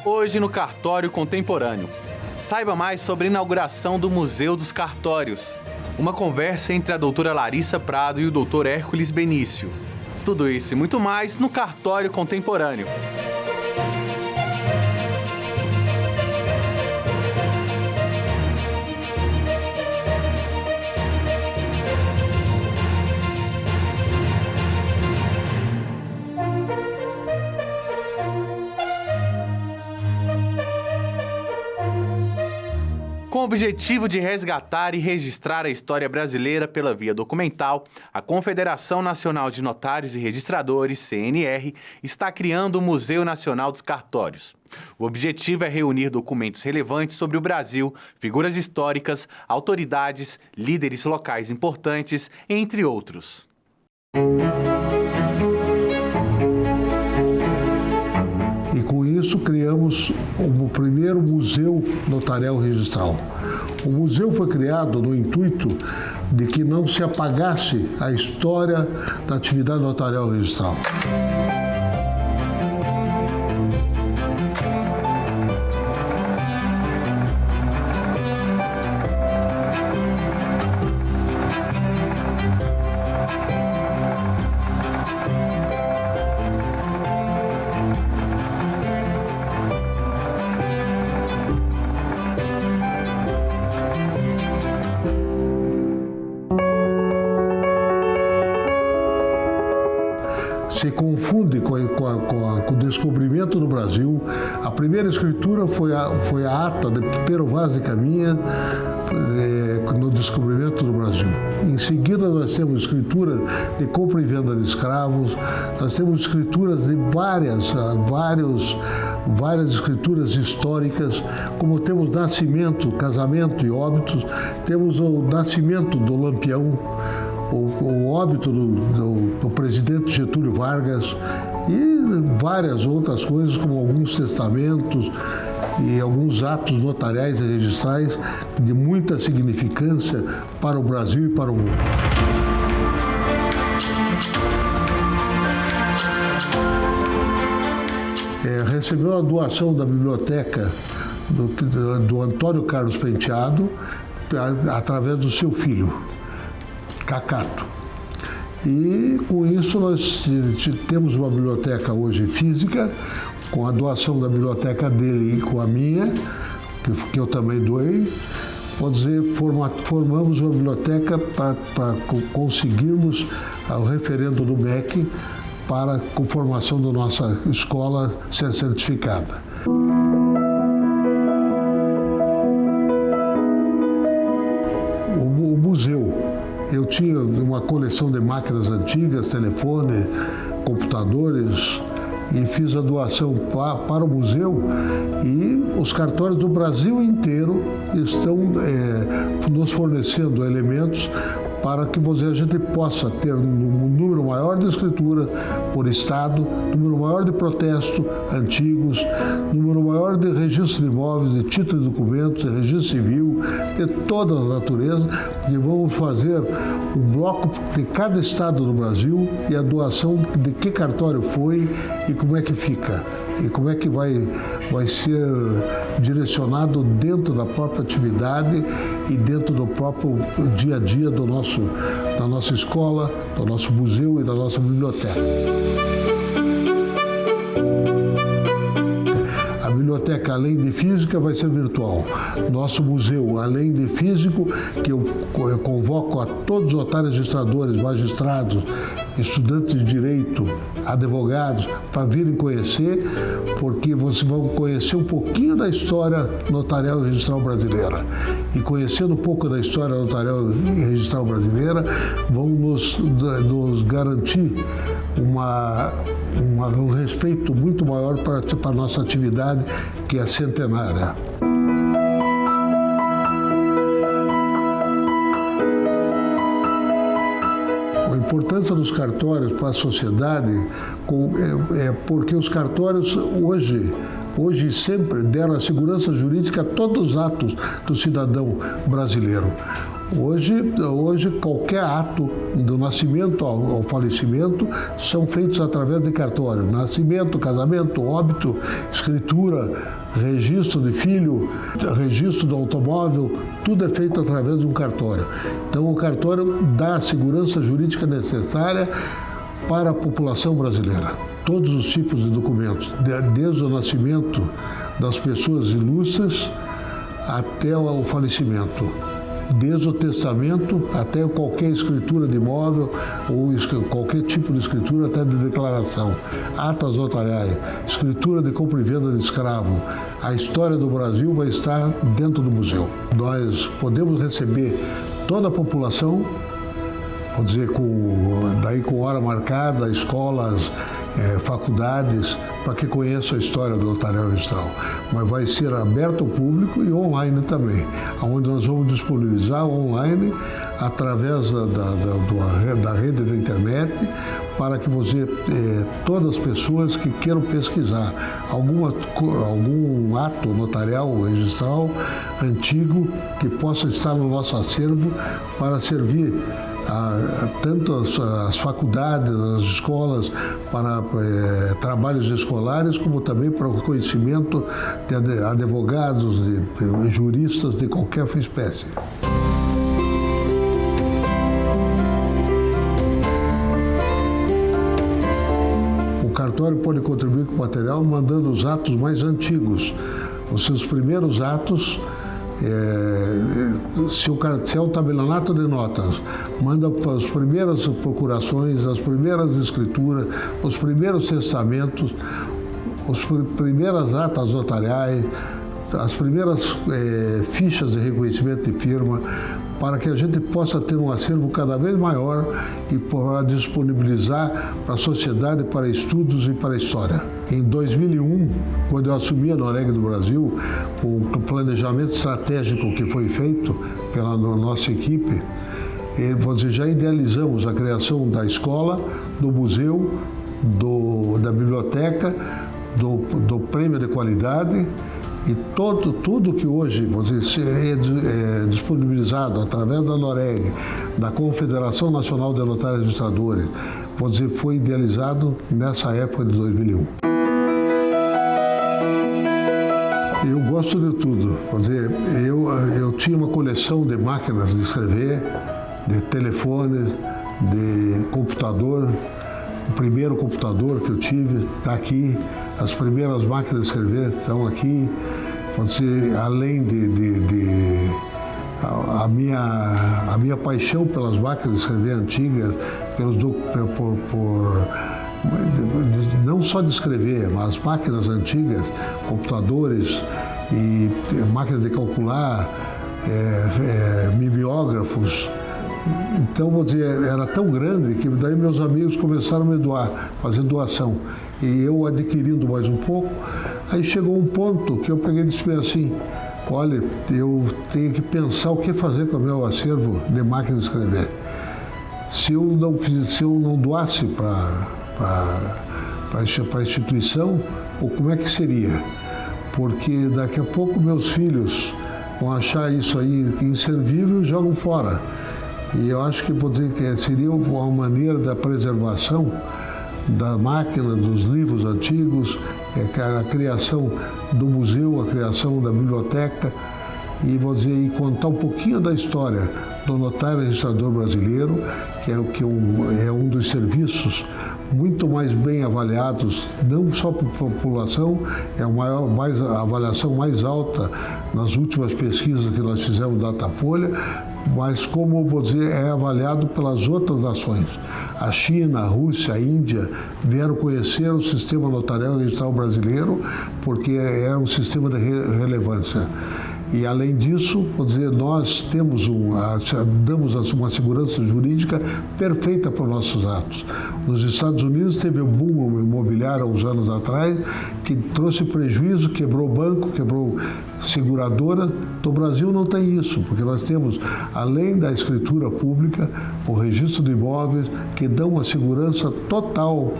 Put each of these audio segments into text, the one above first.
Hoje no Cartório Contemporâneo. Saiba mais sobre a inauguração do Museu dos Cartórios. Uma conversa entre a doutora Larissa Prado e o doutor Hércules Benício. Tudo isso e muito mais no Cartório Contemporâneo. Com o objetivo de resgatar e registrar a história brasileira pela via documental, a Confederação Nacional de Notários e Registradores, CNR, está criando o Museu Nacional dos Cartórios. O objetivo é reunir documentos relevantes sobre o Brasil, figuras históricas, autoridades, líderes locais importantes, entre outros. E com isso criamos o primeiro Museu Notarial Registral. O museu foi criado no intuito de que não se apagasse a história da atividade notarial registral. Se confunde com o descobrimento do Brasil. A primeira escritura foi a ata de Pero Vaz de Caminha no descobrimento do Brasil. Em seguida nós temos escritura de compra e venda de escravos, nós temos escrituras de várias escrituras históricas, como temos nascimento, casamento e óbitos, temos o nascimento do Lampião, o óbito do presidente Getúlio Vargas e várias outras coisas, como alguns testamentos e alguns atos notariais e registrais de muita significância para o Brasil e para o mundo. Recebeu a doação da biblioteca do Antônio Carlos Penteado através do seu filho, Cacato. E com isso nós temos uma biblioteca hoje física, com a doação da biblioteca dele e com a minha, que eu também doei. Vou dizer, formamos uma biblioteca para conseguirmos o referendo do MEC para a conformação da nossa escola ser certificada. O museu. Eu tinha uma coleção de máquinas antigas, telefone, computadores, e fiz a doação para o museu, e os cartórios do Brasil inteiro estão nos fornecendo elementos para que a gente possa ter um número maior de escritura por estado, número maior de protestos antigos, número maior de registro de imóveis, de título de documentos, de registro civil, de toda a natureza, e vamos fazer um bloco de cada estado do Brasil e a doação de que cartório foi e como é que fica. E como é que vai ser direcionado dentro da própria atividade e dentro do próprio dia a dia da nossa escola, do nosso museu e da nossa biblioteca. A biblioteca, além de física, vai ser virtual. Nosso museu, além de físico, que eu convoco a todos os notários registradores, magistrados, estudantes de direito, advogados, para virem conhecer, porque vocês vão conhecer um pouquinho da história notarial e registral brasileira. E conhecendo um pouco da história notarial e registral brasileira, vão nos garantir um respeito muito maior para a nossa atividade, que é centenária. A importância dos cartórios para a sociedade é porque os cartórios hoje e sempre deram a segurança jurídica a todos os atos do cidadão brasileiro. Hoje qualquer ato do nascimento ao falecimento são feitos através de cartório. Nascimento, casamento, óbito, escritura, registro de filho, registro do automóvel, tudo é feito através de um cartório. Então o cartório dá a segurança jurídica necessária para a população brasileira. Todos os tipos de documentos, desde o nascimento das pessoas ilustres até o falecimento. Desde o testamento até qualquer escritura de imóvel ou qualquer tipo de escritura, até de declaração, atas notariais, escritura de compra e venda de escravo. A história do Brasil vai estar dentro do museu. Nós podemos receber toda a população, vou dizer, com hora marcada, escolas, faculdades, para que conheçam a história do notarial registral. Mas vai ser aberto ao público e online também, onde nós vamos disponibilizar online através da rede da internet, para que todas as pessoas que queiram pesquisar algum ato notarial registral antigo que possa estar no nosso acervo para servir tanto as faculdades, as escolas, para trabalhos escolares, como também para o conhecimento de advogados, de juristas de qualquer espécie. O cartório pode contribuir com o material mandando os atos mais antigos, os seus primeiros atos. Se é um tabelionato de notas, manda as primeiras procurações, as primeiras escrituras, os primeiros testamentos, as primeiras atas notariais, as primeiras fichas de reconhecimento de firma, para que a gente possa ter um acervo cada vez maior e para disponibilizar para a sociedade, para estudos e para a história. Em 2001, quando eu assumi a Noreg do Brasil, o planejamento estratégico que foi feito pela nossa equipe, já idealizamos a criação da escola, do museu, da biblioteca, do prêmio de qualidade. E tudo que hoje é disponibilizado através da Noreg, da Confederação Nacional de Notários e Registradores, foi idealizado nessa época de 2001. Eu gosto de tudo. Eu tinha uma coleção de máquinas de escrever, de telefones, de computador. O primeiro computador que eu tive está aqui, as primeiras máquinas de escrever estão aqui. Além a minha paixão pelas máquinas de escrever antigas, não só de escrever, mas as máquinas antigas, computadores e máquinas de calcular, mimeógrafos. Então, era tão grande que daí meus amigos começaram a me doar, fazer doação. E eu adquirindo mais um pouco, aí chegou um ponto que eu peguei e disse assim: olha, eu tenho que pensar o que fazer com o meu acervo de máquina de escrever. Se eu não doasse para a instituição, como é que seria? Porque daqui a pouco meus filhos vão achar isso aí inservível e jogam fora. E eu acho que seria uma maneira da preservação da máquina, dos livros antigos, a criação do museu, a criação da biblioteca, e contar um pouquinho da história do notário registrador brasileiro, que é um dos serviços muito mais bem avaliados, não só por população, é a avaliação mais alta nas últimas pesquisas que nós fizemos da Datafolha, mas como é avaliado pelas outras nações. A China, a Rússia, a Índia vieram conhecer o sistema notarial registral brasileiro porque é um sistema de relevância. E, além disso, nós damos uma segurança jurídica perfeita para os nossos atos. Nos Estados Unidos teve um boom imobiliário há uns anos atrás que trouxe prejuízo, quebrou banco, quebrou seguradora. No Brasil não tem isso, porque nós temos, além da escritura pública, o registro de imóveis, que dão uma segurança total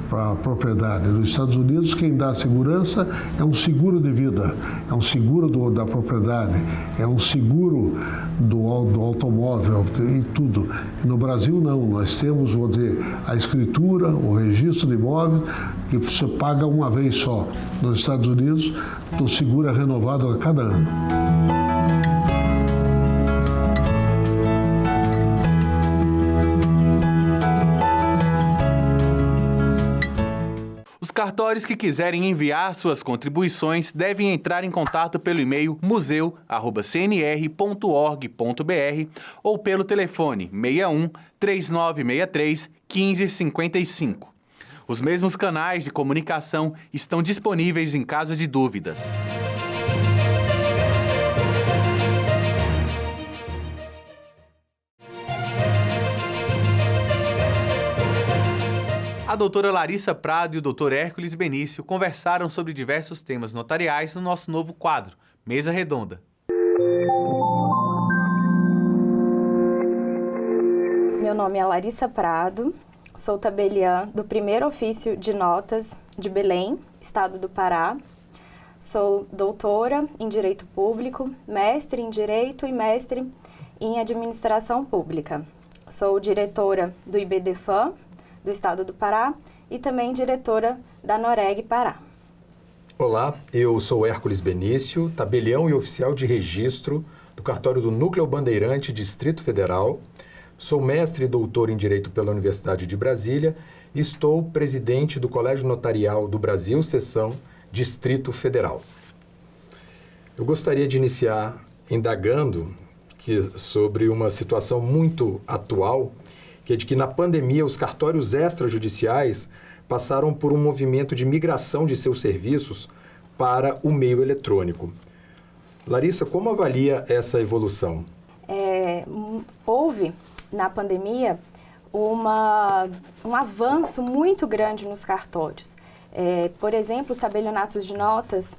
para a propriedade. Nos Estados Unidos, quem dá segurança é um seguro de vida, é um seguro da propriedade propriedade, é um seguro do automóvel e tudo. No Brasil, não. Nós temos, vou dizer, a escritura, o registro de imóvel, que você paga uma vez só. Nos Estados Unidos, o seguro é renovado a cada ano. Os cartórios que quiserem enviar suas contribuições devem entrar em contato pelo e-mail museu@cnr.org.br ou pelo telefone 61 3963 1555. Os mesmos canais de comunicação estão disponíveis em caso de dúvidas. A doutora Larissa Prado e o doutor Hércules Benício conversaram sobre diversos temas notariais no nosso novo quadro, Mesa Redonda. Meu nome é Larissa Prado, sou tabeliã do primeiro ofício de notas de Belém, estado do Pará. Sou doutora em Direito Público, mestre em Direito e mestre em Administração Pública. Sou diretora do IBDFAM, do estado do Pará, e também diretora da Noreg Pará. Olá, eu sou Hércules Benício, tabelião e oficial de registro do cartório do Núcleo Bandeirante, Distrito Federal. Sou mestre e doutor em Direito pela Universidade de Brasília e estou presidente do Colégio Notarial do Brasil, seção Distrito Federal. Eu gostaria de iniciar indagando sobre uma situação muito atual, que é de que na pandemia os cartórios extrajudiciais passaram por um movimento de migração de seus serviços para o meio eletrônico. Larissa, como avalia essa evolução? Houve, na pandemia, um avanço muito grande nos cartórios. Por exemplo, os tabelionatos de notas,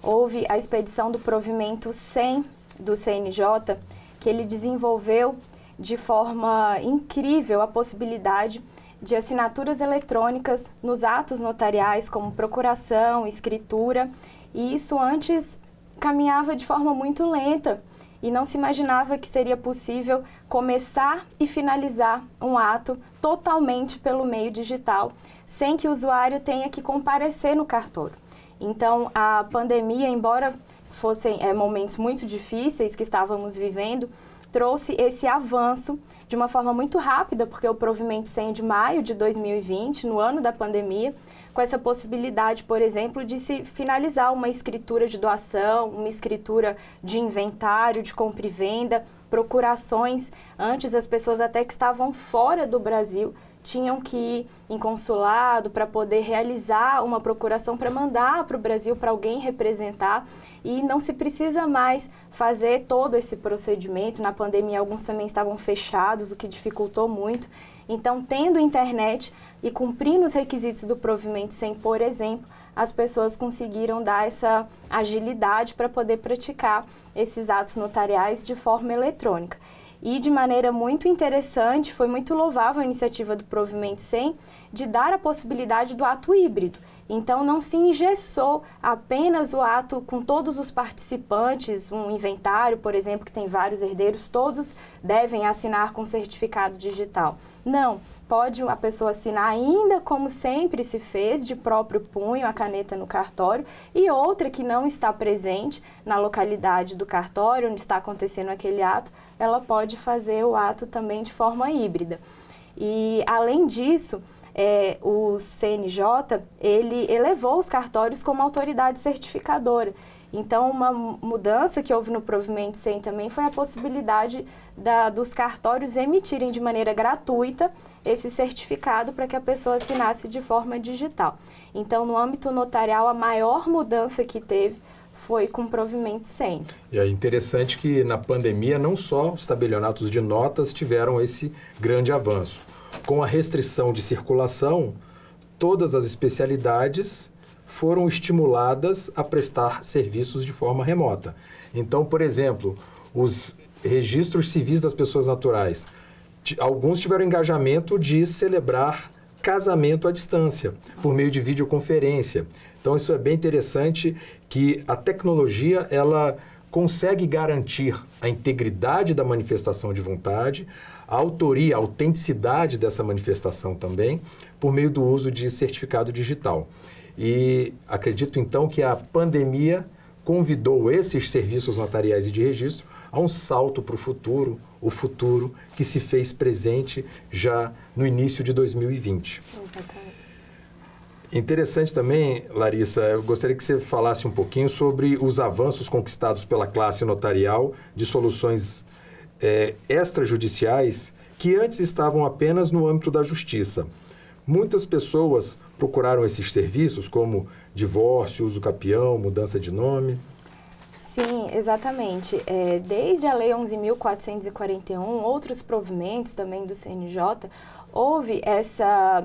houve a expedição do provimento 100 do CNJ, que ele desenvolveu de forma incrível a possibilidade de assinaturas eletrônicas nos atos notariais, como procuração, escritura, e isso antes caminhava de forma muito lenta e não se imaginava que seria possível começar e finalizar um ato totalmente pelo meio digital, sem que o usuário tenha que comparecer no cartório. Então, a pandemia, embora fossem momentos muito difíceis que estávamos vivendo, trouxe esse avanço de uma forma muito rápida, porque o provimento 100 de maio de 2020, no ano da pandemia, com essa possibilidade, por exemplo, de se finalizar uma escritura de doação, uma escritura de inventário, de compra e venda, procurações. Antes, as pessoas até que estavam fora do Brasil tinham que ir em consulado para poder realizar uma procuração para mandar para o Brasil, para alguém representar, e não se precisa mais fazer todo esse procedimento. Na pandemia, alguns também estavam fechados, o que dificultou muito. Então, tendo internet e cumprindo os requisitos do provimento 100, por exemplo, as pessoas conseguiram dar essa agilidade para poder praticar esses atos notariais de forma eletrônica. E de maneira muito interessante, foi muito louvável a iniciativa do Provimento 100 de dar a possibilidade do ato híbrido. Então, não se engessou apenas o ato com todos os participantes, um inventário, por exemplo, que tem vários herdeiros, todos devem assinar com certificado digital. Não, pode a pessoa assinar ainda como sempre se fez, de próprio punho, a caneta no cartório, e outra que não está presente na localidade do cartório, onde está acontecendo aquele ato, ela pode fazer o ato também de forma híbrida. E, além disso, o CNJ, ele elevou os cartórios como autoridade certificadora. Então, uma mudança que houve no Provimento 100 também foi a possibilidade dos cartórios emitirem de maneira gratuita esse certificado para que a pessoa assinasse de forma digital. Então, no âmbito notarial, a maior mudança que teve foi com o Provimento 100. E é interessante que na pandemia não só os tabelionatos de notas tiveram esse grande avanço. Com a restrição de circulação, todas as especialidades foram estimuladas a prestar serviços de forma remota. Então, por exemplo, os registros civis das pessoas naturais, alguns tiveram engajamento de celebrar casamento à distância, por meio de videoconferência. Então, isso é bem interessante, que a tecnologia, ela consegue garantir a integridade da manifestação de vontade, a autoria, a autenticidade dessa manifestação também, por meio do uso de certificado digital. E acredito, então, que a pandemia convidou esses serviços notariais e de registro a um salto para o futuro que se fez presente já no início de 2020. Exatamente. Interessante também, Larissa, eu gostaria que você falasse um pouquinho sobre os avanços conquistados pela classe notarial de soluções extrajudiciais que antes estavam apenas no âmbito da justiça. Muitas pessoas procuraram esses serviços, como divórcio, uso capião, mudança de nome. Sim, exatamente. Desde a Lei 11.441, outros provimentos também do CNJ, houve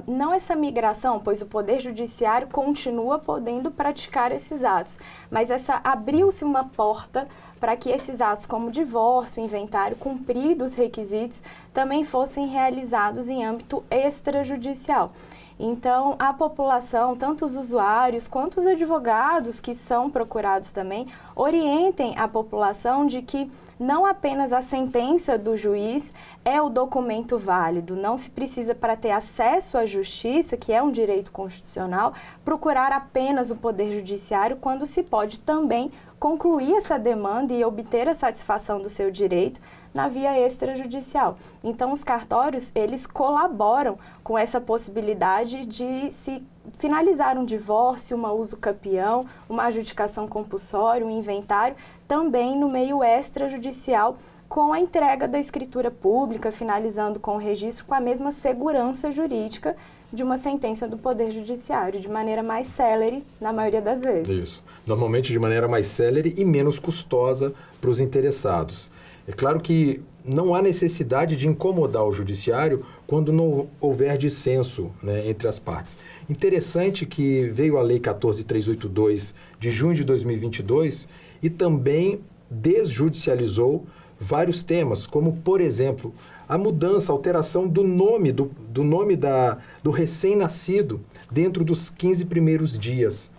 não essa migração, pois o Poder Judiciário continua podendo praticar esses atos, mas abriu-se uma porta para que esses atos como divórcio, inventário, cumpridos os requisitos, também fossem realizados em âmbito extrajudicial. Então, a população, tanto os usuários quanto os advogados que são procurados também, orientem a população de que não apenas a sentença do juiz é o documento válido, não se precisa, para ter acesso à justiça, que é um direito constitucional, procurar apenas o Poder Judiciário, quando se pode também concluir essa demanda e obter a satisfação do seu direito na via extrajudicial. Então, os cartórios, eles colaboram com essa possibilidade de se finalizar um divórcio, uma uso capião, uma adjudicação compulsória, um inventário, também no meio extrajudicial, com a entrega da escritura pública, finalizando com o registro, com a mesma segurança jurídica de uma sentença do Poder Judiciário, de maneira mais célere, na maioria das vezes. Isso. Normalmente de maneira mais célere e menos custosa para os interessados. É claro que não há necessidade de incomodar o judiciário quando não houver dissenso, né, entre as partes. Interessante que veio a Lei 14.382 de junho de 2022 e também desjudicializou vários temas, como, por exemplo, a mudança, a alteração do nome, do recém-nascido dentro dos 15 primeiros dias.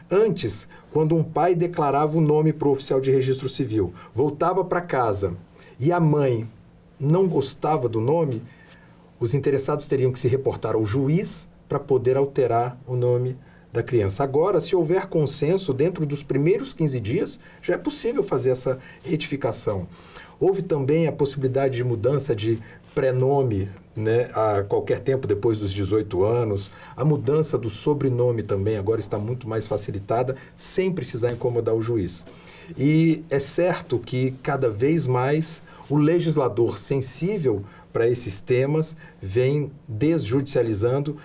Antes, quando um pai declarava o nome para o oficial de registro civil, voltava para casa e a mãe não gostava do nome, os interessados teriam que se reportar ao juiz para poder alterar o nome da criança. Agora, se houver consenso dentro dos primeiros 15 dias, já é possível fazer essa retificação. Houve também a possibilidade de mudança de prenome, né, a qualquer tempo depois dos 18 anos. A mudança do sobrenome também agora está muito mais facilitada, sem precisar incomodar o juiz. E é certo que cada vez mais o legislador sensível para esses temas vem desjudicializando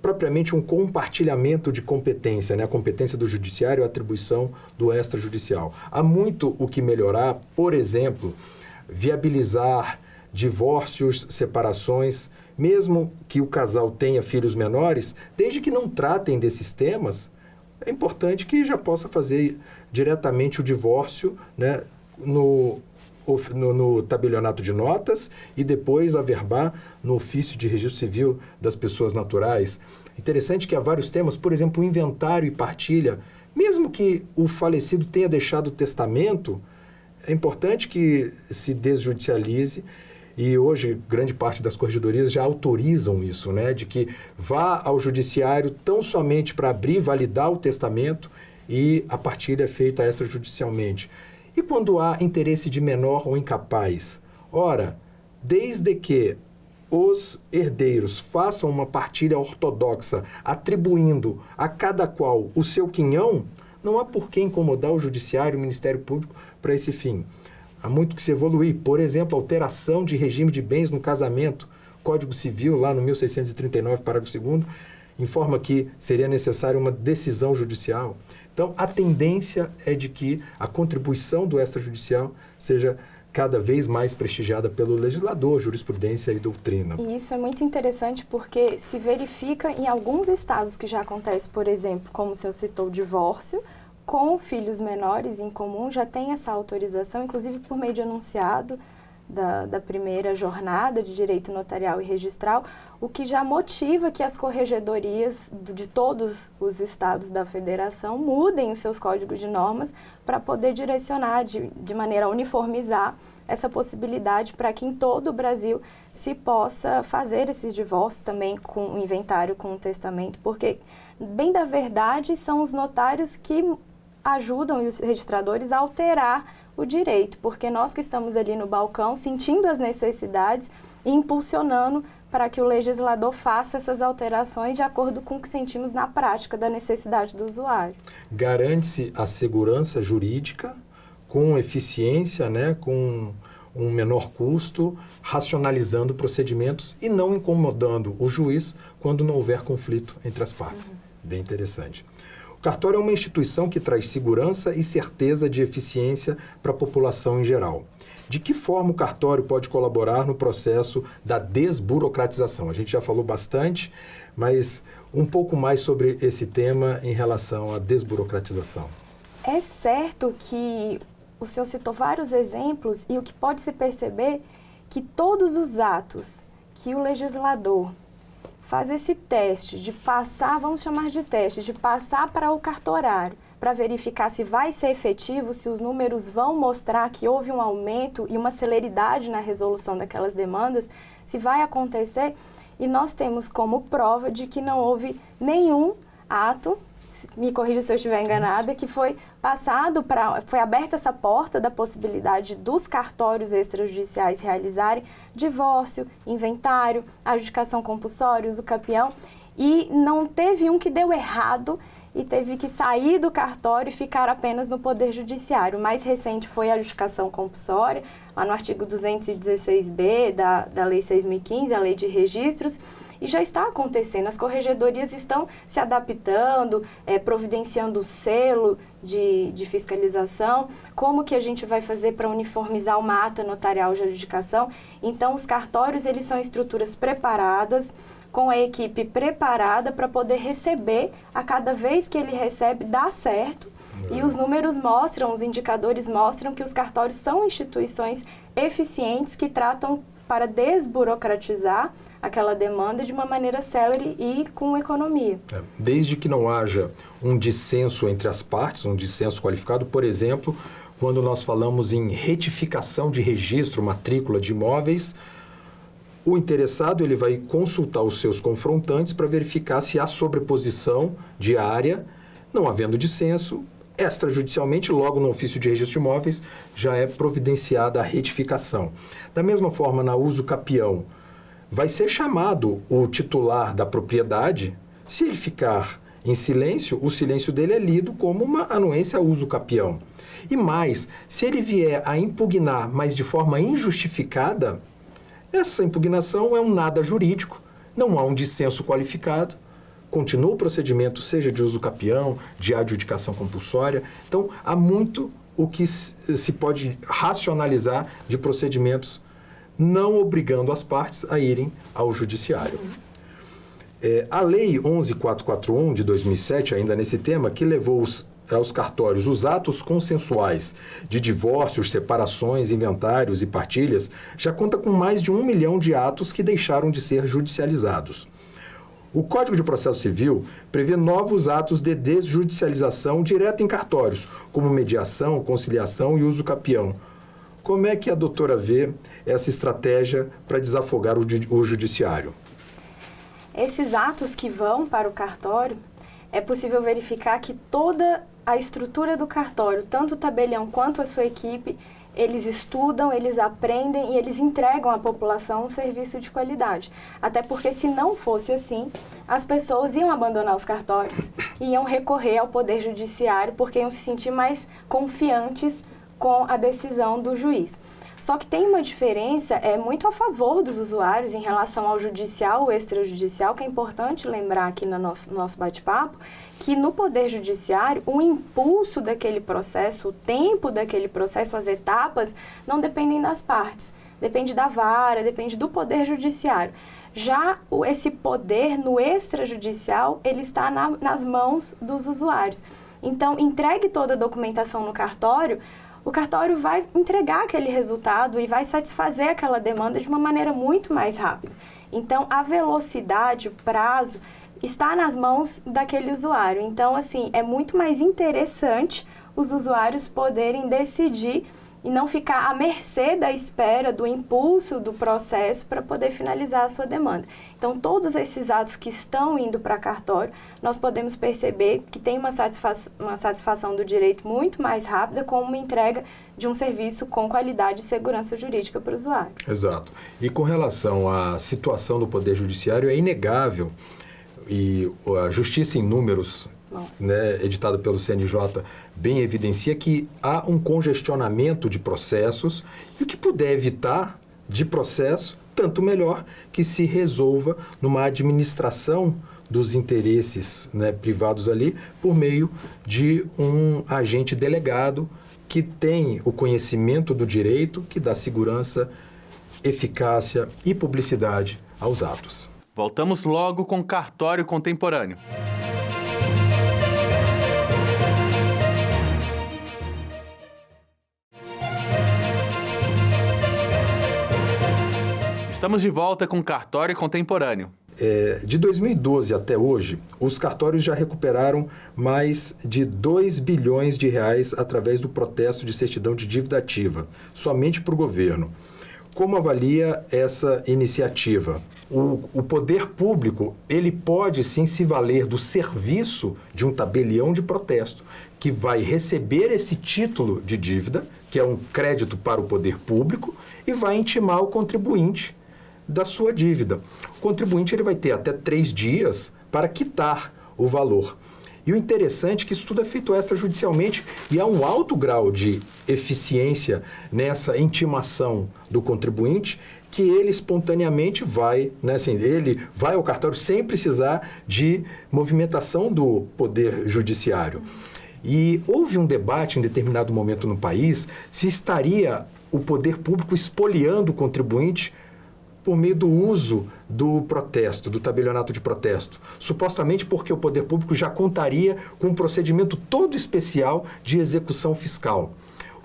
propriamente um compartilhamento de competência, né? A competência do judiciário e a atribuição do extrajudicial. Há muito o que melhorar, por exemplo, viabilizar divórcios, separações, mesmo que o casal tenha filhos menores, desde que não tratem desses temas, é importante que já possa fazer diretamente o divórcio, né, no tabelionato de notas e depois averbar no ofício de registro civil das pessoas naturais. Interessante que há vários temas, por exemplo, o inventário e partilha. Mesmo que o falecido tenha deixado o testamento, é importante que se desjudicialize. E hoje, grande parte das corregedorias já autorizam isso, né? De que vá ao judiciário tão somente para abrir e validar o testamento e a partilha é feita extrajudicialmente. E quando há interesse de menor ou incapaz? Ora, desde que os herdeiros façam uma partilha ortodoxa, atribuindo a cada qual o seu quinhão, não há por que incomodar o judiciário e o Ministério Público para esse fim. Há muito que se evoluir. Por exemplo, alteração de regime de bens no casamento. Código Civil, lá no 1639, parágrafo 2º, informa que seria necessária uma decisão judicial. Então, a tendência é de que a contribuição do extrajudicial seja cada vez mais prestigiada pelo legislador, jurisprudência e doutrina. E isso é muito interessante porque se verifica em alguns estados que já acontece, por exemplo, como o senhor citou, o divórcio, com filhos menores em comum, já tem essa autorização, inclusive por meio de enunciado da primeira jornada de direito notarial e registral, o que já motiva que as corregedorias de todos os estados da federação mudem os seus códigos de normas para poder direcionar de maneira a uniformizar essa possibilidade para que em todo o Brasil se possa fazer esses divórcios também com o inventário, com o testamento, porque, bem da verdade, são os notários que ajudam os registradores a alterar o direito, porque nós que estamos ali no balcão sentindo as necessidades e impulsionando para que o legislador faça essas alterações de acordo com o que sentimos na prática da necessidade do usuário. Garante-se a segurança jurídica com eficiência, né, com um menor custo, racionalizando procedimentos e não incomodando o juiz quando não houver conflito entre as partes. Bem interessante. O cartório é uma instituição que traz segurança e certeza de eficiência para a população em geral. De que forma o cartório pode colaborar no processo da desburocratização? A gente já falou bastante, mas um pouco mais sobre esse tema em relação à desburocratização. É certo que o senhor citou vários exemplos e o que pode se perceber que todos os atos que o legislador faz esse teste de passar, vamos chamar de teste, de passar para o cartorário, para verificar se vai ser efetivo, se os números vão mostrar que houve um aumento e uma celeridade na resolução daquelas demandas, se vai acontecer, e nós temos como prova de que não houve nenhum ato, me corrija se eu estiver enganada, que foi passado foi aberta essa porta da possibilidade dos cartórios extrajudiciais realizarem divórcio, inventário, adjudicação compulsória, uso capião, e não teve um que deu errado e teve que sair do cartório e ficar apenas no Poder Judiciário. O mais recente foi a adjudicação compulsória, lá no artigo 216b da Lei 6.015, a Lei de Registros, e já está acontecendo. As corregedorias estão se adaptando, providenciando o selo de fiscalização, como que a gente vai fazer para uniformizar uma ata notarial de adjudicação. Então, os cartórios, eles são estruturas preparadas, com a equipe preparada para poder receber, a cada vez que ele recebe, dá certo. E os números mostram, os indicadores mostram que os cartórios são instituições eficientes que tratam para desburocratizar aquela demanda de uma maneira célere e com economia. Desde que não haja um dissenso entre as partes, um dissenso qualificado, por exemplo, quando nós falamos em retificação de registro, matrícula de imóveis, o interessado ele vai consultar os seus confrontantes para verificar se há sobreposição de área, não havendo dissenso. Extrajudicialmente, logo no ofício de registro de imóveis, já é providenciada a retificação. Da mesma forma, na uso capião, vai ser chamado o titular da propriedade. Se ele ficar em silêncio, o silêncio dele é lido como uma anuência a uso capião. E mais, se ele vier a impugnar, mas de forma injustificada, essa impugnação é um nada jurídico, não há um dissenso qualificado, continua o procedimento, seja de uso capião, de adjudicação compulsória. Então, há muito o que se pode racionalizar de procedimentos, não obrigando as partes a irem ao judiciário. A Lei 11.441 de 2007, ainda nesse tema, que levou aos cartórios os atos consensuais de divórcios, separações, inventários e partilhas, já conta com mais de 1 milhão de atos que deixaram de ser judicializados. O Código de Processo Civil prevê novos atos de desjudicialização direta em cartórios, como mediação, conciliação e uso capião. Como é que a doutora vê essa estratégia para desafogar o judiciário? Esses atos que vão para o cartório, é possível verificar que toda a estrutura do cartório, tanto o tabelião quanto a sua equipe, eles estudam, eles aprendem e eles entregam à população um serviço de qualidade. Até porque, se não fosse assim, as pessoas iam abandonar os cartórios, iam recorrer ao Poder Judiciário, porque iam se sentir mais confiantes com a decisão do juiz. Só que tem uma diferença muito a favor dos usuários em relação ao judicial ou extrajudicial, que é importante lembrar aqui no nosso bate-papo, que no Poder Judiciário, o impulso daquele processo, o tempo daquele processo, as etapas, não dependem das partes. Depende da vara, depende do Poder Judiciário. Já esse poder no extrajudicial, ele está nas mãos dos usuários. Então, entregue toda a documentação no cartório, o cartório vai entregar aquele resultado e vai satisfazer aquela demanda de uma maneira muito mais rápida. Então, a velocidade, o prazo, está nas mãos daquele usuário. Então, assim, é muito mais interessante os usuários poderem decidir e não ficar à mercê da espera, do impulso do processo para poder finalizar a sua demanda. Então, todos esses atos que estão indo para cartório, nós podemos perceber que tem uma satisfação do direito muito mais rápida com uma entrega de um serviço com qualidade e segurança jurídica para o usuário. Exato. E com relação à situação do Poder Judiciário, é inegável, e a Justiça em Números, né, editado pelo CNJ, bem evidencia que há um congestionamento de processos e o que puder evitar de processo, tanto melhor que se resolva numa administração dos interesses, né, privados ali por meio de um agente delegado que tem o conhecimento do direito, que dá segurança, eficácia e publicidade aos atos. Voltamos logo com Cartório Contemporâneo. Estamos de volta com Cartório Contemporâneo. De 2012 até hoje, os cartórios já recuperaram mais de 2 bilhões de reais através do protesto de certidão de dívida ativa, somente para o governo. Como avalia essa iniciativa? O poder público, ele pode sim se valer do serviço de um tabelião de protesto, que vai receber esse título de dívida, que é um crédito para o poder público, e vai intimar o contribuinte da sua dívida. O contribuinte ele vai ter até 3 dias para quitar o valor. E o interessante é que isso tudo é feito extrajudicialmente e há um alto grau de eficiência nessa intimação do contribuinte, que ele espontaneamente vai, né, assim, ele vai ao cartório sem precisar de movimentação do Poder Judiciário. E houve um debate em determinado momento no país se estaria o poder público expoliando o contribuinte por meio do uso do protesto, do tabelionato de protesto, supostamente porque o poder público já contaria com um procedimento todo especial de execução fiscal.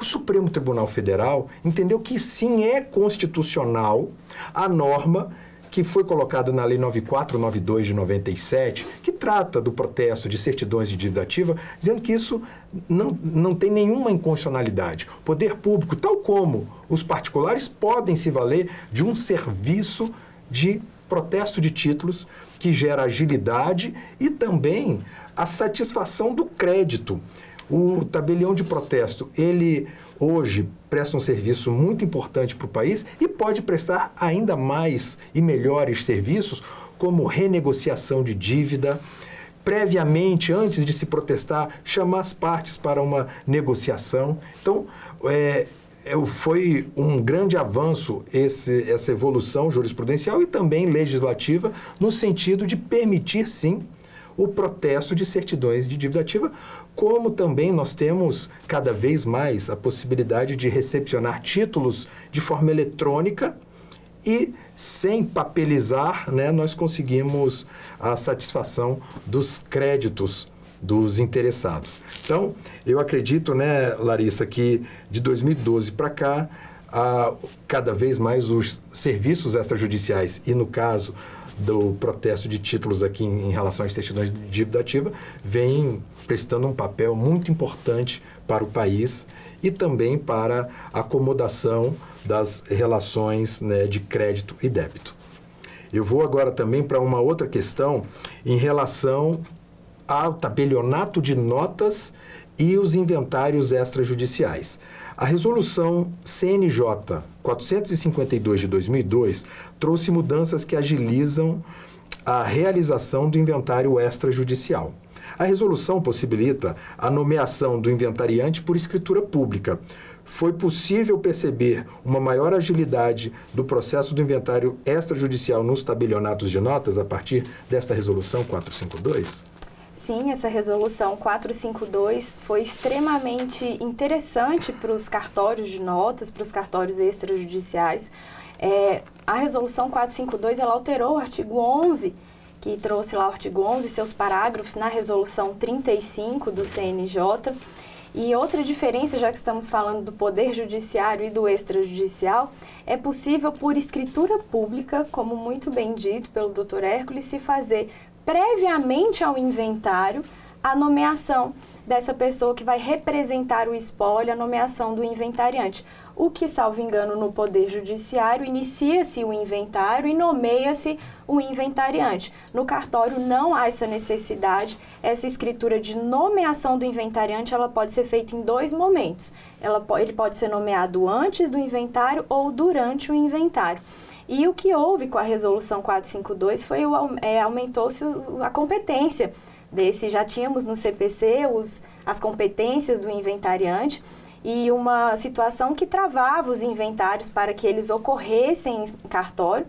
O Supremo Tribunal Federal entendeu que sim, é constitucional a norma que foi colocada na Lei 9492 de 97, que trata do protesto de certidões de dívida ativa, dizendo que isso não tem nenhuma inconstitucionalidade. O poder público, tal como os particulares, podem se valer de um serviço de protesto de títulos que gera agilidade e também a satisfação do crédito. O tabelião de protesto, ele hoje presta um serviço muito importante para o país e pode prestar ainda mais e melhores serviços, como renegociação de dívida, previamente, antes de se protestar, chamar as partes para uma negociação. Então, foi um grande avanço essa evolução jurisprudencial e também legislativa, no sentido de permitir, sim, o protesto de certidões de dívida ativa, como também nós temos cada vez mais a possibilidade de recepcionar títulos de forma eletrônica e sem papelizar, né, nós conseguimos a satisfação dos créditos dos interessados. Então, eu acredito, né, Larissa, que de 2012 para cá, cada vez mais os serviços extrajudiciais e, no caso do protesto de títulos aqui em relação às certidões de dívida ativa, vem prestando um papel muito importante para o país e também para a acomodação das relações, né, de crédito e débito. Eu vou agora também para uma outra questão em relação ao tabelionato de notas e os inventários extrajudiciais. A resolução CNJ 452 de 2002 trouxe mudanças que agilizam a realização do inventário extrajudicial. A resolução possibilita a nomeação do inventariante por escritura pública. Foi possível perceber uma maior agilidade do processo do inventário extrajudicial nos tabelionatos de notas a partir desta resolução 452? Sim, essa resolução 452 foi extremamente interessante para os cartórios de notas, para os cartórios extrajudiciais. A resolução 452, ela alterou o artigo 11, que trouxe lá o artigo 11 e seus parágrafos na resolução 35 do CNJ. E outra diferença, já que estamos falando do poder judiciário e do extrajudicial, é possível por escritura pública, como muito bem dito pelo Dr. Hércules, se fazer previamente ao inventário a nomeação dessa pessoa que vai representar o espólio, a nomeação do inventariante. O que, salvo engano, no Poder Judiciário, inicia-se o inventário e nomeia-se o inventariante. No cartório não há essa necessidade. Essa escritura de nomeação do inventariante, ela pode ser feita em 2 momentos. Ele pode ser nomeado antes do inventário ou durante o inventário. E o que houve com a Resolução 452 foi aumentou-se a competência desse. Já tínhamos no CPC as competências do inventariante e uma situação que travava os inventários para que eles ocorressem em cartório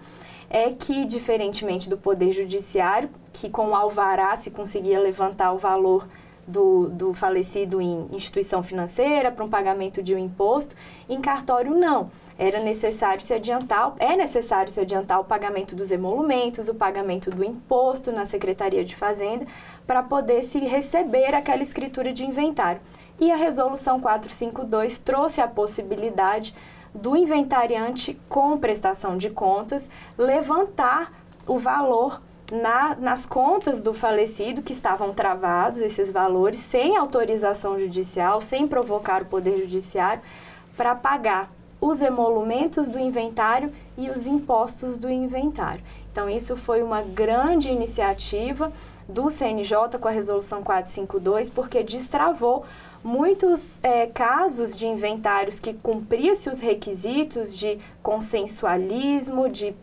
é que, diferentemente do Poder Judiciário, que com o alvará se conseguia levantar o valor do falecido em instituição financeira para um pagamento de um imposto, em cartório não. É necessário se adiantar o pagamento dos emolumentos, o pagamento do imposto na Secretaria de Fazenda, para poder se receber aquela escritura de inventário. E a Resolução 452 trouxe a possibilidade do inventariante, com prestação de contas, levantar o valor nas contas do falecido, que estavam travados, esses valores, sem autorização judicial, sem provocar o Poder Judiciário, para pagar os emolumentos do inventário e os impostos do inventário. Então, isso foi uma grande iniciativa do CNJ com a Resolução 452, porque destravou muitos casos de inventários que cumpriam-se os requisitos de consensualismo, de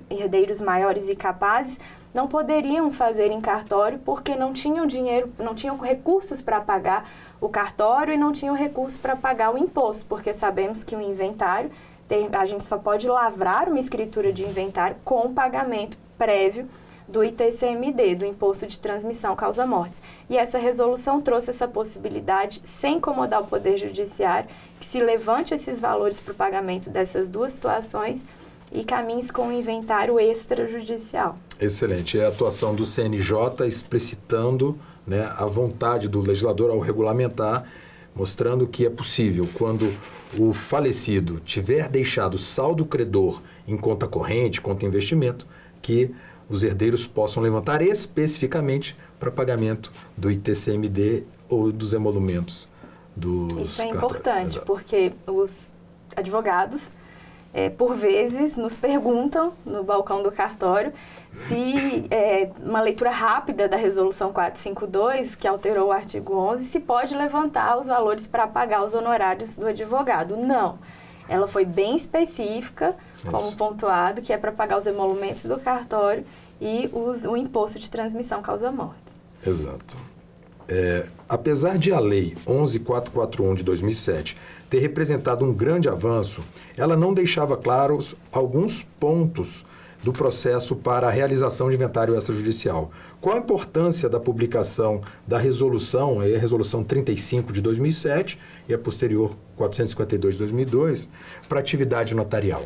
herdeiros maiores e capazes, não poderiam fazer em cartório porque não tinham dinheiro, não tinham recursos para pagar o cartório e não tinham recursos para pagar o imposto, porque sabemos que o inventário, a gente só pode lavrar uma escritura de inventário com pagamento prévio do ITCMD, do Imposto de Transmissão Causa-Mortes. E essa resolução trouxe essa possibilidade, sem incomodar o Poder Judiciário, que se levante esses valores para o pagamento dessas 2 situações e caminhe com o inventário extrajudicial. Excelente. É a atuação do CNJ explicitando, né, a vontade do legislador ao regulamentar, mostrando que é possível, quando o falecido tiver deixado saldo credor em conta corrente, conta investimento, que os herdeiros possam levantar especificamente para pagamento do ITCMD ou dos emolumentos dos... Isso é importante, porque os advogados, por vezes, nos perguntam no balcão do cartório se uma leitura rápida da Resolução 452, que alterou o artigo 11, se pode levantar os valores para pagar os honorários do advogado. Não. Ela foi bem específica, como pontuado, que é para pagar os emolumentos do cartório e o imposto de transmissão causa-morte. Exato. Apesar de a Lei 11.441 de 2007 ter representado um grande avanço, ela não deixava claros alguns pontos do processo para a realização de inventário extrajudicial. Qual a importância da publicação da resolução, a Resolução 35 de 2007 e a posterior 452 de 2002, para a atividade notarial?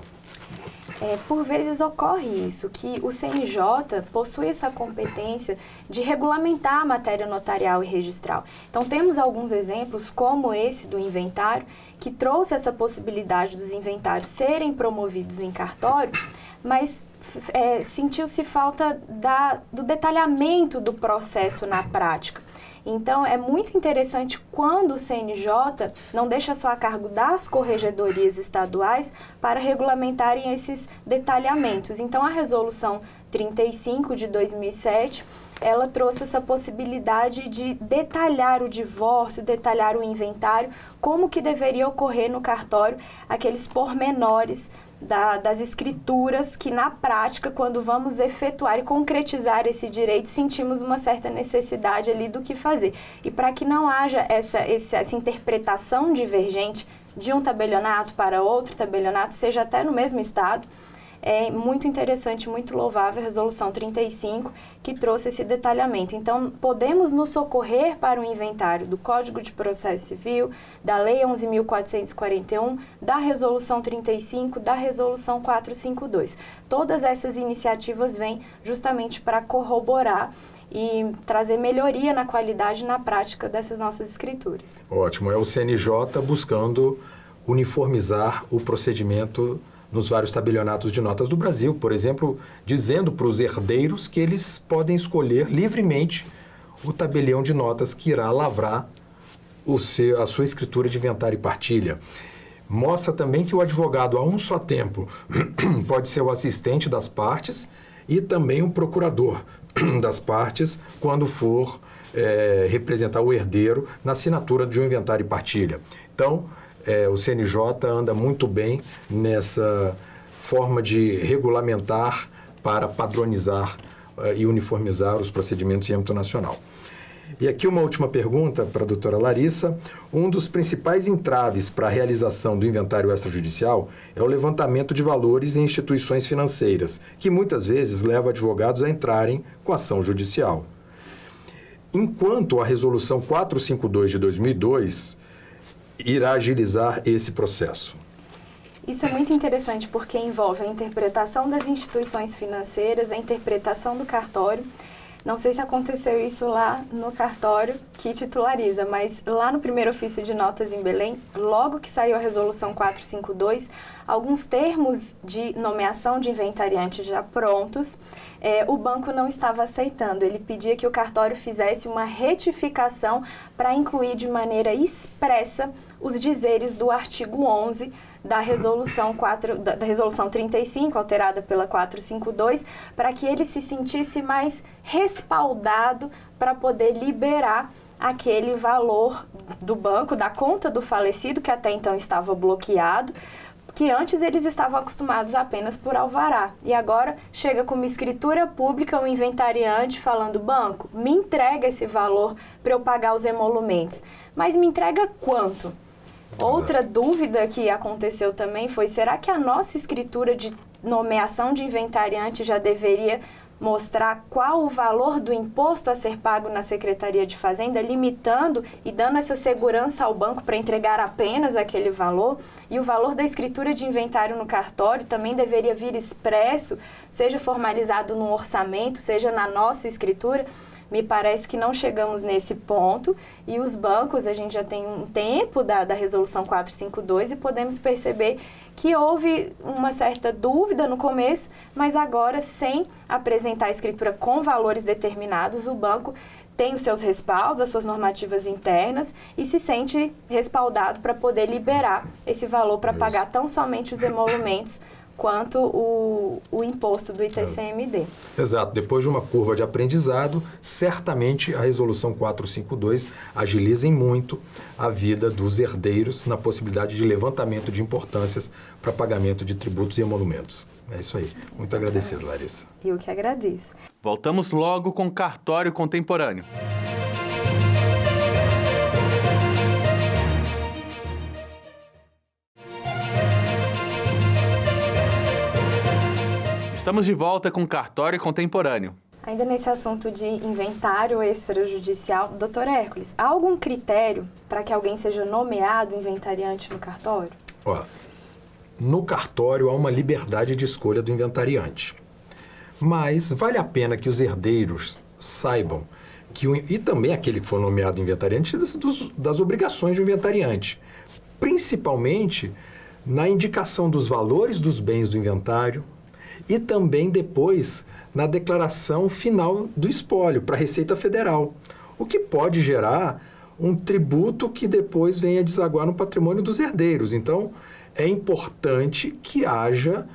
Por vezes ocorre isso, que o CNJ possui essa competência de regulamentar a matéria notarial e registral. Então, temos alguns exemplos, como esse do inventário, que trouxe essa possibilidade dos inventários serem promovidos em cartório, mas sentiu-se falta do detalhamento do processo na prática. Então, é muito interessante quando o CNJ não deixa só a cargo das corregedorias estaduais para regulamentarem esses detalhamentos. Então, a Resolução 35 de 2007, ela trouxe essa possibilidade de detalhar o divórcio, detalhar o inventário, como que deveria ocorrer no cartório, aqueles pormenores das escrituras que, na prática, quando vamos efetuar e concretizar esse direito, sentimos uma certa necessidade ali do que fazer. E para que não haja essa interpretação divergente de um tabelionato para outro tabelionato, seja até no mesmo estado, é muito interessante, muito louvável a Resolução 35, que trouxe esse detalhamento. Então, podemos nos socorrer para o inventário do Código de Processo Civil, da Lei 11.441, da Resolução 35, da Resolução 452. Todas essas iniciativas vêm justamente para corroborar e trazer melhoria na qualidade e na prática dessas nossas escrituras. Ótimo. É o CNJ buscando uniformizar o procedimento nos vários tabelionatos de notas do Brasil, por exemplo, dizendo para os herdeiros que eles podem escolher livremente o tabelião de notas que irá lavrar a sua escritura de inventário e partilha. Mostra também que o advogado, a um só tempo, pode ser o assistente das partes e também o procurador das partes quando for representar o herdeiro na assinatura de um inventário e partilha. Então, o CNJ anda muito bem nessa forma de regulamentar para padronizar e uniformizar os procedimentos em âmbito nacional. E aqui uma última pergunta para a doutora Larissa. Um dos principais entraves para a realização do inventário extrajudicial é o levantamento de valores em instituições financeiras, que muitas vezes leva advogados a entrarem com ação judicial. Enquanto a Resolução 452 de 2002 irá agilizar esse processo. Isso é muito interessante porque envolve a interpretação das instituições financeiras, a interpretação do cartório. Não sei se aconteceu isso lá no cartório que titulariza, mas lá no primeiro ofício de notas em Belém, logo que saiu a Resolução 452, alguns termos de nomeação de inventariante já prontos, o banco não estava aceitando. Ele pedia que o cartório fizesse uma retificação para incluir de maneira expressa os dizeres do artigo 11 da Resolução 35, alterada pela 452, para que ele se sentisse mais respaldado para poder liberar aquele valor do banco, da conta do falecido, que até então estava bloqueado, que antes eles estavam acostumados apenas por alvará. E agora chega com uma escritura pública, um inventariante falando: banco, me entrega esse valor para eu pagar os emolumentos. Mas me entrega quanto? Outra dúvida que aconteceu também foi: será que a nossa escritura de nomeação de inventariante já deveria mostrar qual o valor do imposto a ser pago na Secretaria de Fazenda, limitando e dando essa segurança ao banco para entregar apenas aquele valor? E o valor da escritura de inventário no cartório também deveria vir expresso, seja formalizado no orçamento, seja na nossa escritura. Me parece que não chegamos nesse ponto, e os bancos, a gente já tem um tempo da Resolução 452 e podemos perceber que houve uma certa dúvida no começo, mas agora, sem apresentar a escritura com valores determinados, o banco tem os seus respaldos, as suas normativas internas e se sente respaldado para poder liberar esse valor para pagar tão somente os emolumentos quanto o imposto do ITCMD. Exato. Depois de uma curva de aprendizado, certamente a Resolução 452 agiliza em muito a vida dos herdeiros na possibilidade de levantamento de importâncias para pagamento de tributos e emolumentos. É isso aí. Muito agradecido, Larissa. Eu que agradeço. Voltamos logo com Cartório Contemporâneo. Estamos de volta com Cartório Contemporâneo. Ainda nesse assunto de inventário extrajudicial, doutor Hércules, há algum critério para que alguém seja nomeado inventariante no cartório? No cartório há uma liberdade de escolha do inventariante. Mas vale a pena que os herdeiros saibam e também aquele que for nomeado inventariante das obrigações do inventariante, principalmente na indicação dos valores dos bens do inventário, e também depois na declaração final do espólio para a Receita Federal, o que pode gerar um tributo que depois venha desaguar no patrimônio dos herdeiros. Então, é importante que haja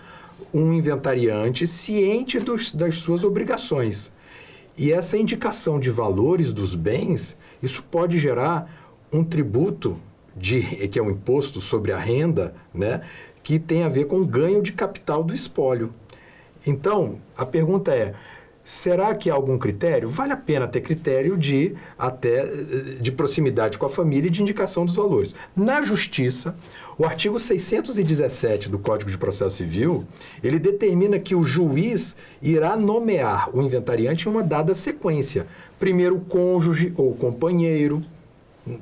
um inventariante ciente das suas obrigações. E essa indicação de valores dos bens, isso pode gerar um tributo, que é um imposto sobre a renda, né, que tem a ver com o ganho de capital do espólio. Então, a pergunta é: será que há algum critério? Vale a pena ter critério de proximidade com a família e de indicação dos valores. Na Justiça, o artigo 617 do Código de Processo Civil, ele determina que o juiz irá nomear o inventariante em uma dada sequência. Primeiro o cônjuge ou companheiro,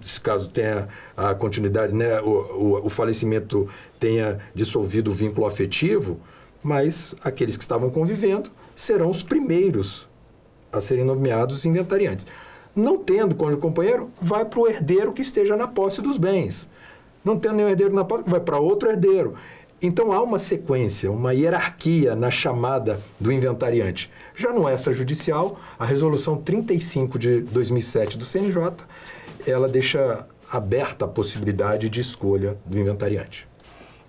se caso tenha a continuidade, né, o falecimento tenha dissolvido o vínculo afetivo, mas aqueles que estavam convivendo serão os primeiros a serem nomeados inventariantes. Não tendo cônjuge companheiro, vai para o herdeiro que esteja na posse dos bens. Não tendo nenhum herdeiro na posse, vai para outro herdeiro. Então, há uma sequência, uma hierarquia na chamada do inventariante. Já no extrajudicial, a Resolução 35 de 2007 do CNJ, ela deixa aberta a possibilidade de escolha do inventariante.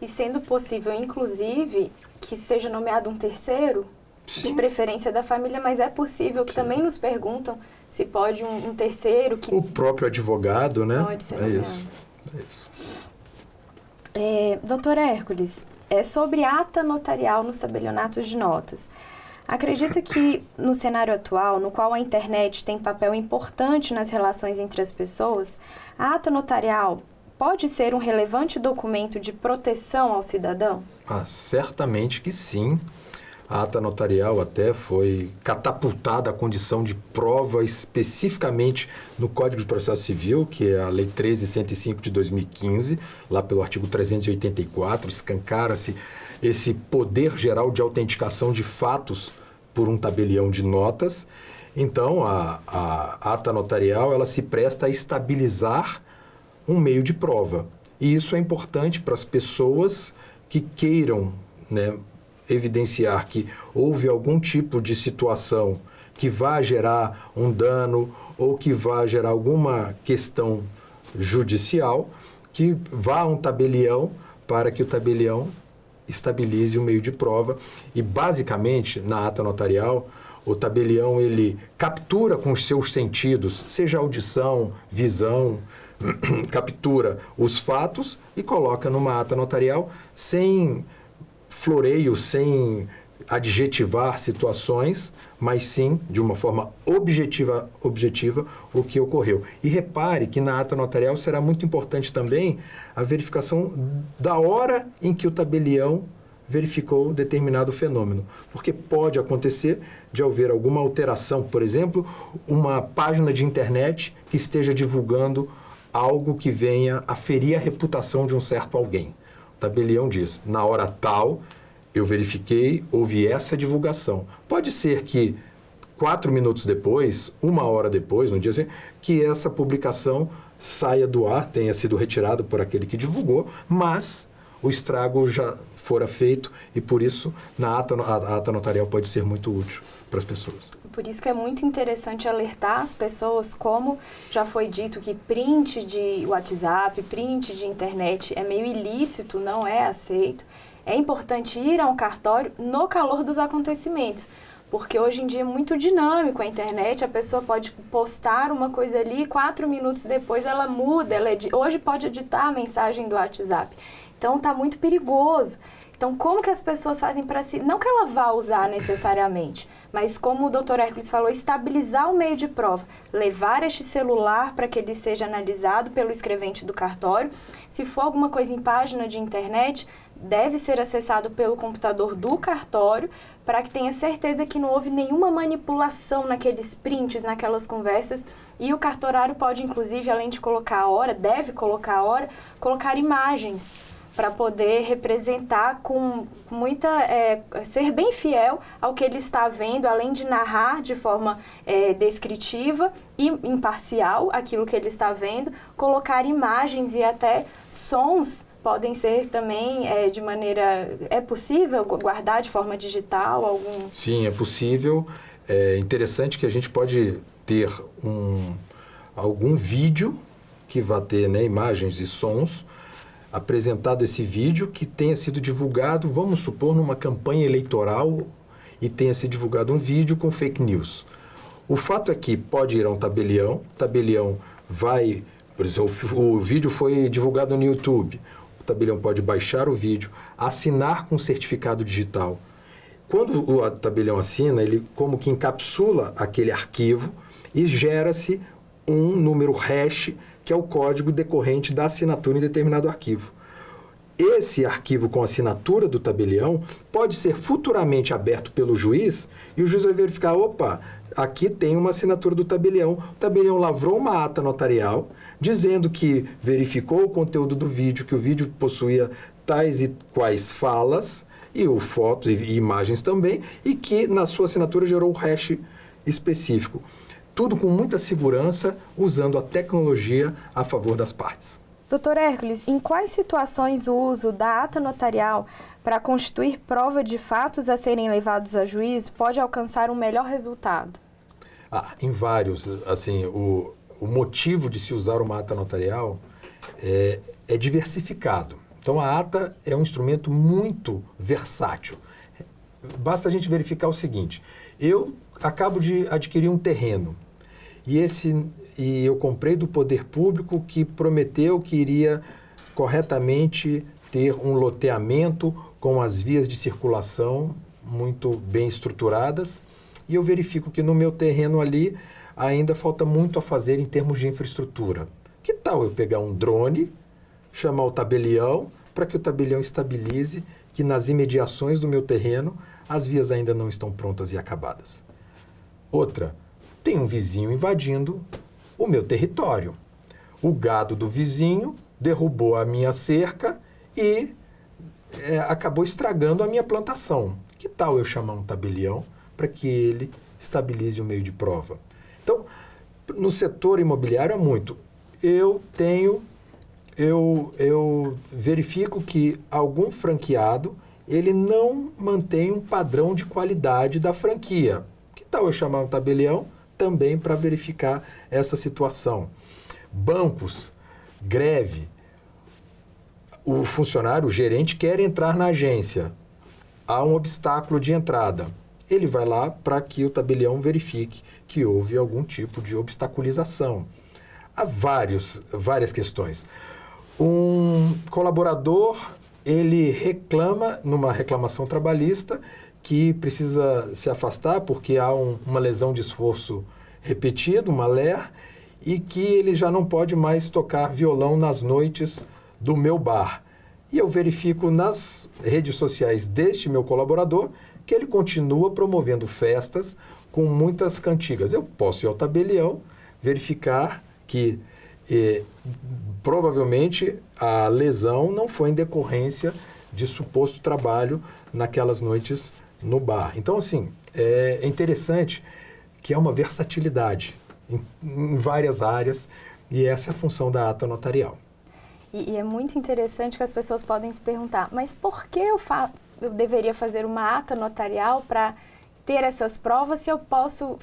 E sendo possível, inclusive, que seja nomeado um terceiro, Sim. de preferência da família, mas é possível que também nos perguntam se pode um terceiro que... O próprio advogado, né? Pode ser nomeado. Isso. É isso. Doutor Hércules, sobre ata notarial nos tabelionatos de notas. Acredita que no cenário atual, no qual a internet tem papel importante nas relações entre as pessoas, a ata notarial pode ser um relevante documento de proteção ao cidadão? Certamente que sim. A ata notarial até foi catapultada à condição de prova especificamente no Código de Processo Civil, que é a Lei 13.105 de 2015, lá pelo artigo 384, escancara-se esse poder geral de autenticação de fatos por um tabelião de notas. Então, a ata notarial ela se presta a estabilizar um meio de prova. E isso é importante para as pessoas que queiram, né, evidenciar que houve algum tipo de situação que vá gerar um dano ou que vá gerar alguma questão judicial, que vá a um tabelião para que o tabelião estabilize o meio de prova. E, basicamente, na ata notarial, o tabelião ele captura com os seus sentidos, seja audição, visão, captura os fatos e coloca numa ata notarial sem floreio, sem adjetivar situações, mas sim, de uma forma objetiva o que ocorreu. E repare que na ata notarial será muito importante também a verificação da hora em que o tabelião verificou determinado fenômeno. Porque pode acontecer de haver alguma alteração, por exemplo, uma página de internet que esteja divulgando algo que venha a ferir a reputação de um certo alguém. O tabelião diz, na hora tal, eu verifiquei, houve essa divulgação. Pode ser que 4 minutos depois, 1 hora depois, no dia seguinte, que essa publicação saia do ar, tenha sido retirada por aquele que divulgou, mas o estrago já fora feito e, por isso, a ata notarial pode ser muito útil para as pessoas. Por isso que é muito interessante alertar as pessoas, como já foi dito que print de WhatsApp, print de internet é meio ilícito, não é aceito. É importante ir a um cartório no calor dos acontecimentos, porque hoje em dia é muito dinâmico a internet, a pessoa pode postar uma coisa ali, 4 minutos depois ela muda, hoje pode editar a mensagem do WhatsApp. Então está muito perigoso. Então, como que as pessoas fazem para si? Não que ela vá usar necessariamente, mas como o Dr. Hércules falou, estabilizar o meio de prova, levar este celular para que ele seja analisado pelo escrevente do cartório. Se for alguma coisa em página de internet, deve ser acessado pelo computador do cartório para que tenha certeza que não houve nenhuma manipulação naqueles prints, naquelas conversas. E o cartorário pode, inclusive, além de colocar a hora, deve colocar a hora, colocar imagens para poder representar com muita... ser bem fiel ao que ele está vendo, além de narrar de forma descritiva e imparcial aquilo que ele está vendo, colocar imagens e até sons podem ser também de maneira... É possível guardar de forma digital algum... Sim, é possível. É interessante que a gente pode ter algum vídeo que vá ter, né, imagens e sons, apresentado esse vídeo que tenha sido divulgado, vamos supor, numa campanha eleitoral e tenha sido divulgado um vídeo com fake news. O fato é que pode ir a um tabelião, o tabelião vai... Por exemplo, o vídeo foi divulgado no YouTube. O tabelião pode baixar o vídeo, assinar com certificado digital. Quando o tabelião assina, ele como que encapsula aquele arquivo e gera-se um número hash, que é o código decorrente da assinatura em determinado arquivo. Esse arquivo com assinatura do tabelião pode ser futuramente aberto pelo juiz e o juiz vai verificar, opa, aqui tem uma assinatura do tabelião. O tabelião lavrou uma ata notarial dizendo que verificou o conteúdo do vídeo, que o vídeo possuía tais e quais falas, e fotos e imagens também, e que na sua assinatura gerou o hash específico. Tudo com muita segurança, usando a tecnologia a favor das partes. Doutor Hércules, em quais situações o uso da ata notarial para constituir prova de fatos a serem levados a juízo pode alcançar um melhor resultado? Em vários. Assim, o motivo de se usar uma ata notarial é diversificado. Então, a ata é um instrumento muito versátil. Basta a gente verificar o seguinte: eu acabo de adquirir um terreno e eu comprei do poder público que prometeu que iria corretamente ter um loteamento com as vias de circulação muito bem estruturadas, e eu verifico que no meu terreno ali ainda falta muito a fazer em termos de infraestrutura. Que tal eu pegar um drone, chamar o tabelião, para que o tabelião estabilize que nas imediações do meu terreno as vias ainda não estão prontas e acabadas? Outra, tem um vizinho invadindo o meu território. O gado do vizinho derrubou a minha cerca e acabou estragando a minha plantação. Que tal eu chamar um tabelião para que ele estabilize o meio de prova? Então, no setor imobiliário é muito. Eu verifico que algum franqueado, ele não mantém um padrão de qualidade da franquia. Que tal eu chamar um tabelião também para verificar essa situação? Bancos, greve, o funcionário, o gerente quer entrar na agência, há um obstáculo de entrada. Ele vai lá para que o tabelião verifique que houve algum tipo de obstaculização. Há várias questões. Um colaborador, ele reclama numa reclamação trabalhista que precisa se afastar porque há uma lesão de esforço repetido, uma LER, e que ele já não pode mais tocar violão nas noites do meu bar. E eu verifico nas redes sociais deste meu colaborador que ele continua promovendo festas com muitas cantigas. Eu posso ir ao tabelião, verificar que provavelmente a lesão não foi em decorrência de suposto trabalho naquelas noites no bar. Então, assim, é interessante que é uma versatilidade em várias áreas, e essa é a função da ata notarial. E é muito interessante que as pessoas podem se perguntar, mas por que eu deveria fazer uma ata notarial para ter essas provas se eu posso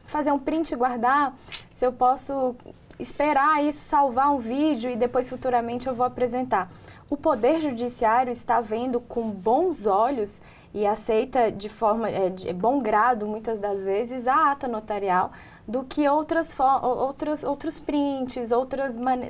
fazer um print e guardar, se eu posso esperar isso, salvar um vídeo e depois futuramente eu vou apresentar? O Poder Judiciário está vendo com bons olhos e aceita de forma de bom grado, muitas das vezes, a ata notarial do que outros prints,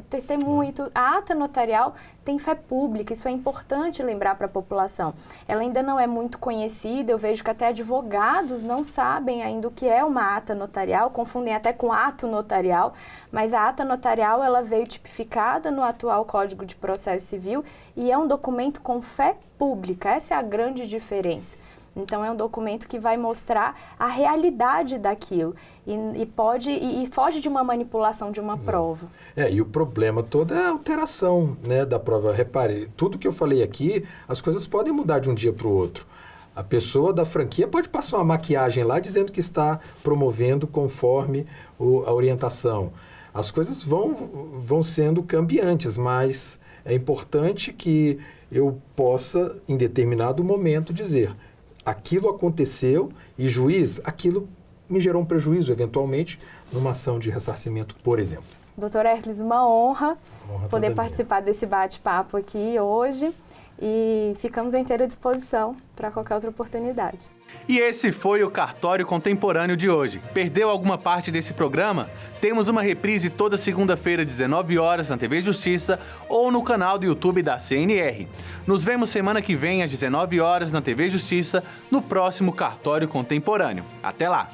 testemunhos. A ata notarial tem fé pública, isso é importante lembrar para a população. Ela ainda não é muito conhecida, eu vejo que até advogados não sabem ainda o que é uma ata notarial, confundem até com ato notarial, mas a ata notarial ela veio tipificada no atual Código de Processo Civil e é um documento com fé pública, essa é a grande diferença. Então, é um documento que vai mostrar a realidade daquilo e foge de uma manipulação de uma prova. E o problema todo é a alteração, né, da prova. Repare, tudo que eu falei aqui, as coisas podem mudar de um dia para o outro. A pessoa da franquia pode passar uma maquiagem lá dizendo que está promovendo conforme a orientação. As coisas vão sendo cambiantes, mas é importante que eu possa, em determinado momento, dizer: aquilo aconteceu e, juiz, aquilo me gerou um prejuízo, eventualmente, numa ação de ressarcimento, por exemplo. Doutor Hércules, uma honra poder participar desse bate-papo aqui hoje e ficamos à inteira disposição para qualquer outra oportunidade. E esse foi o Cartório Contemporâneo de hoje. Perdeu alguma parte desse programa? Temos uma reprise toda segunda-feira, 19 horas, na TV Justiça ou no canal do YouTube da CNR. Nos vemos semana que vem, às 19 horas, na TV Justiça, no próximo Cartório Contemporâneo. Até lá!